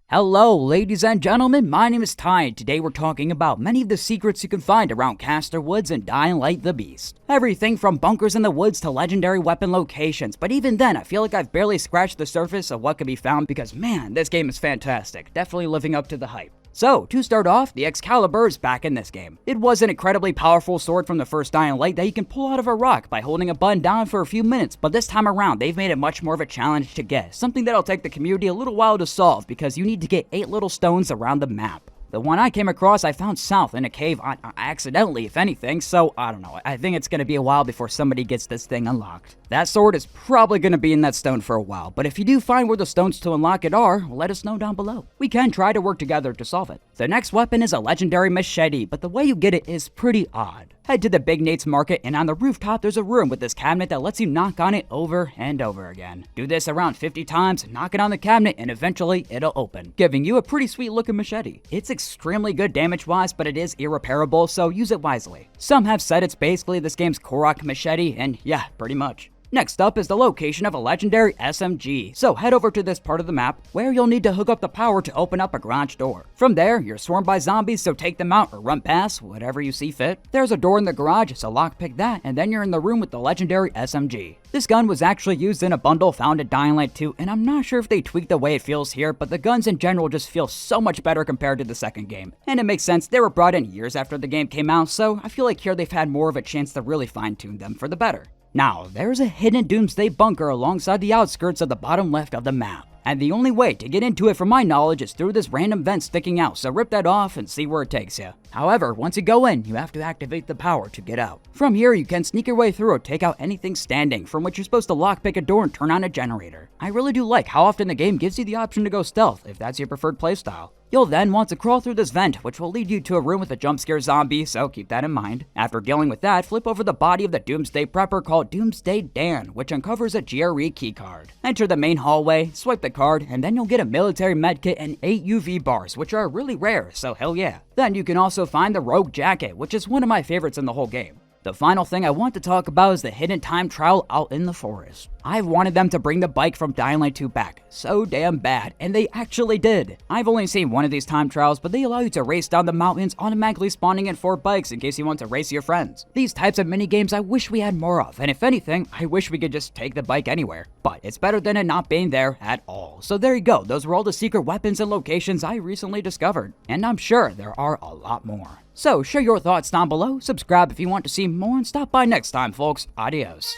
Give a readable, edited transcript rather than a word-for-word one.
Hello ladies and gentlemen, my name is Ty and today we're talking about many of the secrets you can find around Castor Woods and Dying Light the Beast. Everything from bunkers in the woods to legendary weapon locations, but even then I feel like I've barely scratched the surface of what can be found because man, this game is fantastic, definitely living up to the hype. So, to start off, the Excalibur is back in this game. It was an incredibly powerful sword from the first Dying Light that you can pull out of a rock by holding a button down for a few minutes, but this time around, they've made it much more of a challenge to get, something that'll take the community a little while to solve because you need to get 8 little stones around the map. The one I came across, I found south in a cave accidentally, if anything, so I don't know. I think it's going to be a while before somebody gets this thing unlocked. That sword is probably going to be in that stone for a while, but if you do find where the stones to unlock it are, let us know down below. We can try to work together to solve it. The next weapon is a legendary machete, but the way you get it is pretty odd. Head to the Big Nate's Market, and on the rooftop there's a room with this cabinet that lets you knock on it over and over again. Do this around 50 times, knock it on the cabinet, and eventually it'll open, giving you a pretty sweet looking machete. It's extremely good damage-wise, but it is irreparable, so use it wisely. Some have said it's basically this game's Korok machete, and yeah, pretty much. Next up is the location of a legendary SMG, so head over to this part of the map where you'll need to hook up the power to open up a garage door. From there, you're swarmed by zombies, so take them out or run past, whatever you see fit. There's a door in the garage, so lockpick that, and then you're in the room with the legendary SMG. This gun was actually used in a bundle found at Dying Light 2, and I'm not sure if they tweaked the way it feels here, but the guns in general just feel so much better compared to the second game. And it makes sense, they were brought in years after the game came out, so I feel like here they've had more of a chance to really fine-tune them for the better. Now, there's a hidden Doomsday Bunker alongside the outskirts of the bottom left of the map, and the only way to get into it from my knowledge is through this random vent sticking out, so rip that off and see where it takes you. However, once you go in, you have to activate the power to get out. From here, you can sneak your way through or take out anything standing, from which you're supposed to lockpick a door and turn on a generator. I really do like how often the game gives you the option to go stealth, if that's your preferred playstyle. You'll then want to crawl through this vent, which will lead you to a room with a jump scare zombie, so keep that in mind. After dealing with that, flip over the body of the Doomsday Prepper called Doomsday Dan, which uncovers a GRE keycard. Enter the main hallway, swipe the card, and then you'll get a military medkit and 8 UV bars, which are really rare, so hell yeah. Then you can also find the Rogue Jacket, which is one of my favorites in the whole game. The final thing I want to talk about is the hidden time trial out in the forest. I've wanted them to bring the bike from Dying Light 2 back so damn bad, and they actually did. I've only seen one of these time trials, but they allow you to race down the mountains, automatically spawning in 4 bikes in case you want to race your friends. These types of minigames I wish we had more of, and if anything, I wish we could just take the bike anywhere. But it's better than it not being there at all. So there you go, those were all the secret weapons and locations I recently discovered, and I'm sure there are a lot more. So share your thoughts down below, subscribe if you want to see more, and stop by next time folks. Adios.